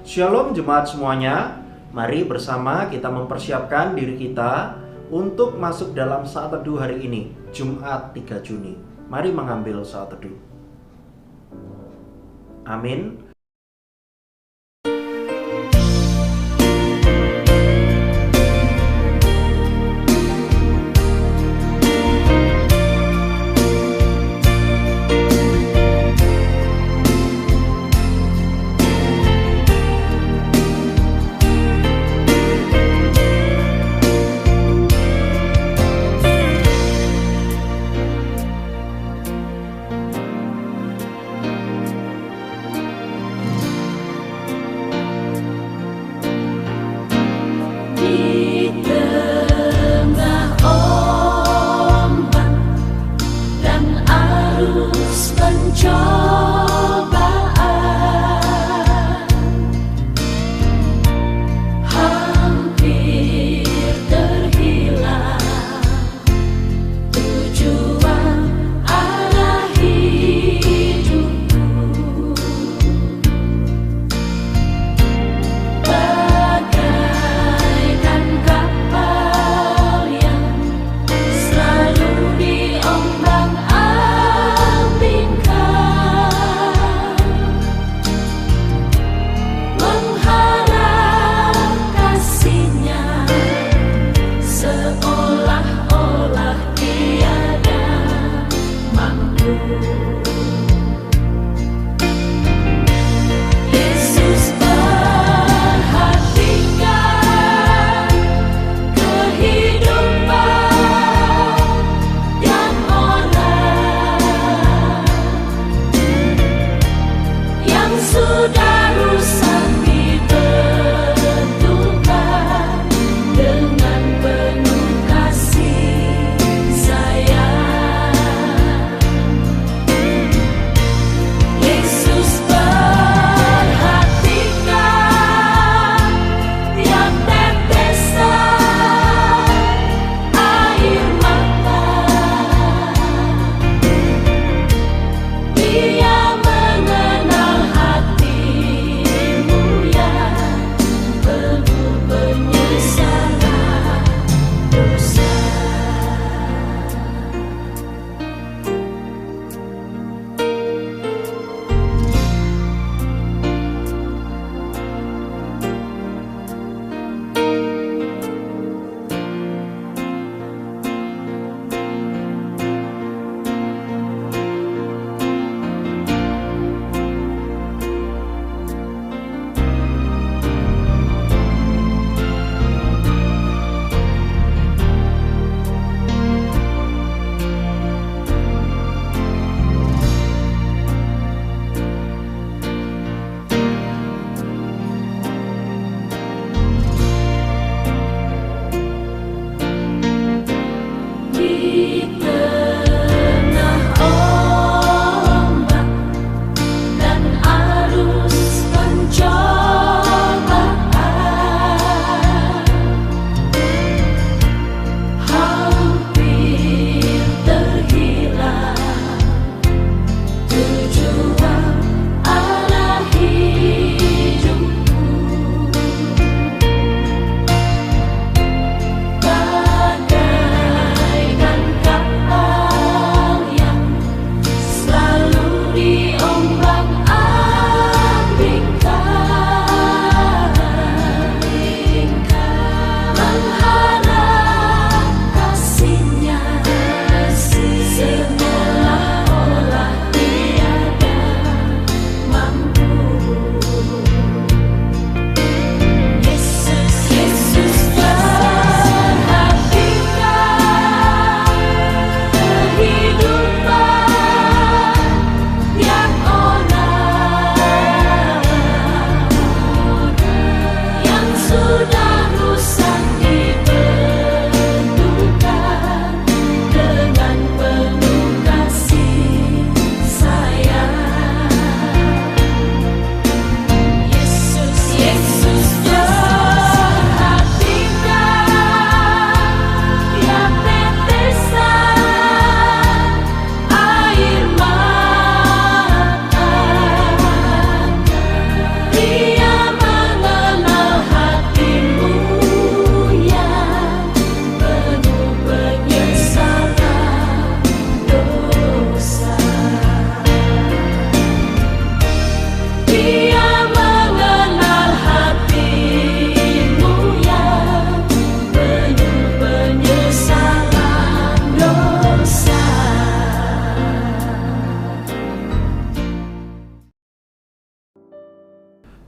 Shalom jemaat semuanya. Mari bersama kita mempersiapkan diri kita untuk masuk dalam saat teduh hari ini, Jumat 3 Juni. Mari mengambil saat teduh. Amin.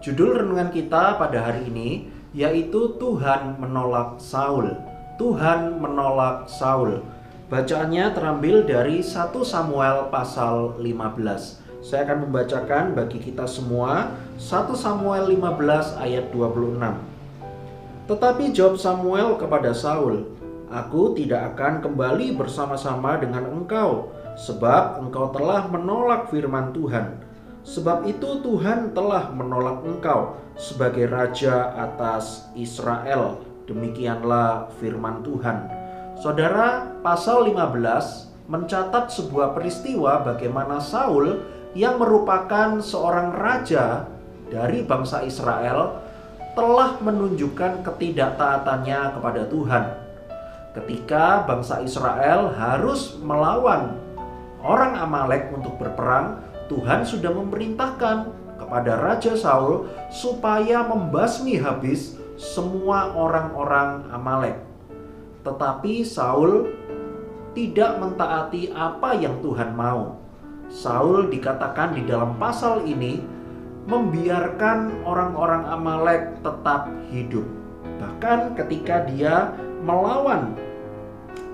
Judul renungan kita pada hari ini yaitu Tuhan menolak Saul. Tuhan menolak Saul. Bacaannya terambil dari 1 Samuel pasal 15. Saya akan membacakan bagi kita semua 1 Samuel 15 ayat 26. Tetapi jawab Samuel kepada Saul, "Aku tidak akan kembali bersama-sama dengan engkau, sebab engkau telah menolak firman Tuhan. Sebab itu Tuhan telah menolak engkau sebagai raja atas Israel." Demikianlah firman Tuhan. Saudara, pasal 15 mencatat sebuah peristiwa bagaimana Saul yang merupakan seorang raja dari bangsa Israel telah menunjukkan ketidaktaatannya kepada Tuhan. Ketika bangsa Israel harus melawan orang Amalek untuk berperang, Tuhan sudah memerintahkan kepada Raja Saul supaya membasmi habis semua orang-orang Amalek. Tetapi Saul tidak mentaati apa yang Tuhan mau. Saul dikatakan di dalam pasal ini membiarkan orang-orang Amalek tetap hidup. Bahkan ketika dia melawan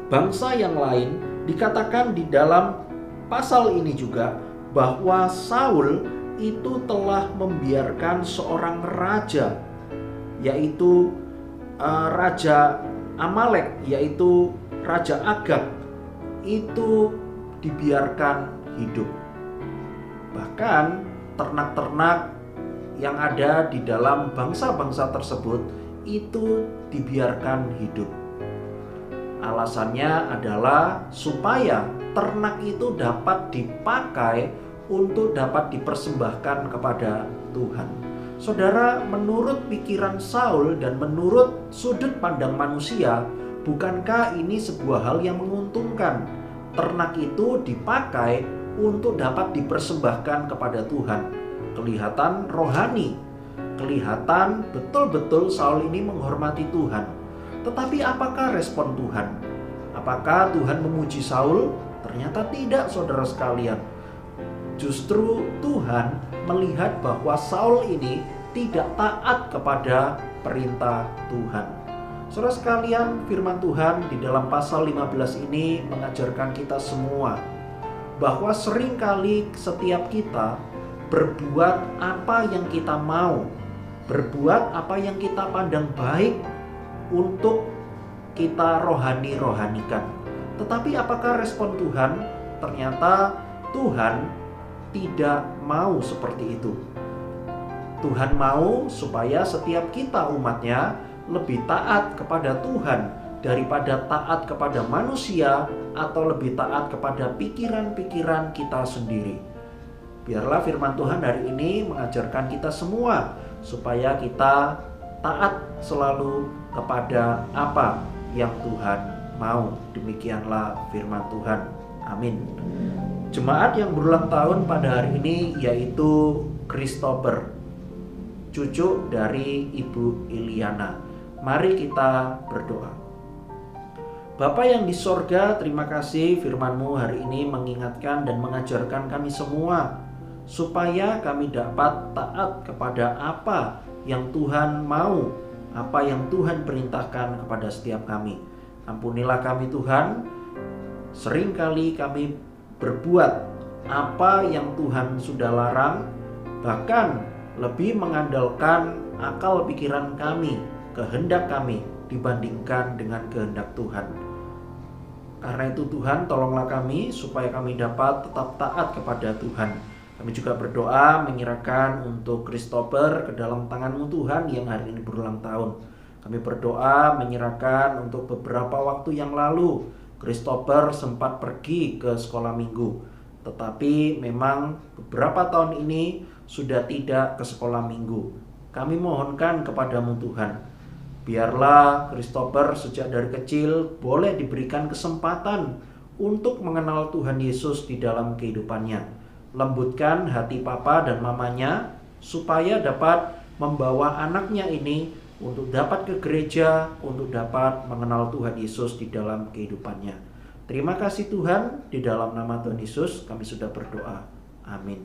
bangsa yang lain, dikatakan di dalam pasal ini juga bahwa Saul itu telah membiarkan seorang raja, yaitu Raja Amalek, yaitu Raja Agag, itu dibiarkan hidup. Bahkan ternak-ternak yang ada di dalam bangsa-bangsa tersebut itu dibiarkan hidup. Alasannya adalah supaya ternak itu dapat dipakai untuk dapat dipersembahkan kepada Tuhan. Saudara, menurut pikiran Saul dan menurut sudut pandang manusia, bukankah ini sebuah hal yang menguntungkan? Ternak itu dipakai untuk dapat dipersembahkan kepada Tuhan. Kelihatan rohani, kelihatan betul-betul Saul ini menghormati Tuhan. Tetapi apakah respon Tuhan? Apakah Tuhan memuji Saul? Ternyata tidak, saudara sekalian. Justru Tuhan melihat bahwa Saul ini tidak taat kepada perintah Tuhan. Saudara sekalian, firman Tuhan di dalam pasal 15 ini mengajarkan kita semua bahwa seringkali setiap kita berbuat apa yang kita mau, berbuat apa yang kita pandang baik untuk kita rohanikan. Tetapi apakah respon Tuhan? Ternyata Tuhan tidak mau seperti itu. Tuhan mau supaya setiap kita umatnya lebih taat kepada Tuhan daripada taat kepada manusia atau lebih taat kepada pikiran-pikiran kita sendiri. Biarlah firman Tuhan hari ini mengajarkan kita semua supaya kita taat selalu kepada apa yang Tuhan mau. Demikianlah firman Tuhan. Amin. Jemaat yang berulang tahun pada hari ini yaitu Christopher, cucu dari Ibu Iliana. Mari kita berdoa. Bapa yang di sorga, terima kasih firman-Mu hari ini mengingatkan dan mengajarkan kami semua supaya kami dapat taat kepada apa yang Tuhan mau, apa yang Tuhan perintahkan kepada setiap kami. Ampunilah kami Tuhan, seringkali kami berbuat apa yang Tuhan sudah larang, bahkan lebih mengandalkan akal pikiran kami, kehendak kami dibandingkan dengan kehendak Tuhan. Karena itu Tuhan, tolonglah kami supaya kami dapat tetap taat kepada Tuhan. Kami juga berdoa menyerahkan untuk Christopher ke dalam tangan-Mu Tuhan yang hari ini berulang tahun. Kami berdoa menyerahkan untuk beberapa waktu yang lalu Christopher sempat pergi ke sekolah minggu, tetapi memang beberapa tahun ini sudah tidak ke sekolah minggu. Kami mohonkan kepadamu Tuhan, biarlah Christopher sejak dari kecil boleh diberikan kesempatan untuk mengenal Tuhan Yesus di dalam kehidupannya. Lembutkan hati papa dan mamanya supaya dapat membawa anaknya ini untuk dapat ke gereja, untuk dapat mengenal Tuhan Yesus di dalam kehidupannya. Terima kasih Tuhan, di dalam nama Tuhan Yesus kami sudah berdoa. Amin.